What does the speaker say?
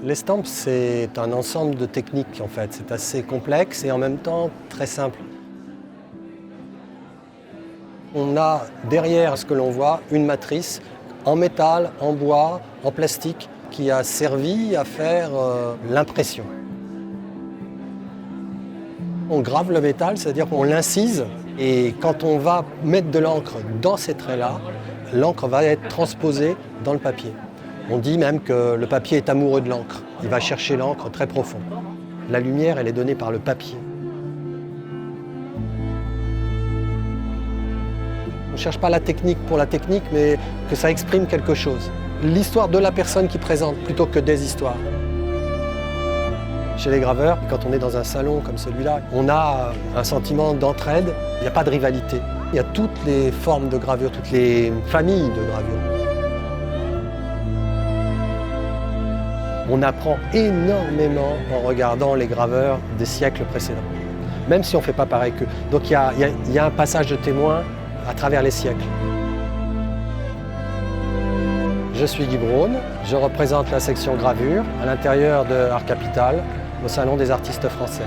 L'estampe, c'est un ensemble de techniques en fait. C'est assez complexe et en même temps très simple. On a derrière ce que l'on voit une matrice en métal, en bois, en plastique qui a servi à faire l'impression. On grave le métal, c'est-à-dire qu'on l'incise et quand on va mettre de l'encre dans ces traits-là, l'encre va être transposée dans le papier. On dit même que le papier est amoureux de l'encre. Il va chercher l'encre très profond. La lumière, elle est donnée par le papier. On ne cherche pas la technique pour la technique, mais que ça exprime quelque chose. L'histoire de la personne qui présente plutôt que des histoires. Chez les graveurs, quand on est dans un salon comme celui-là, on a un sentiment d'entraide. Il n'y a pas de rivalité. Il y a toutes les formes de gravure, toutes les familles de gravure. On apprend énormément en regardant les graveurs des siècles précédents, même si on ne fait pas pareil qu'eux. Donc il y a un passage de témoin à travers les siècles. Je suis Guy Braun, je représente la section gravure à l'intérieur de Art Capital, au Salon des artistes français.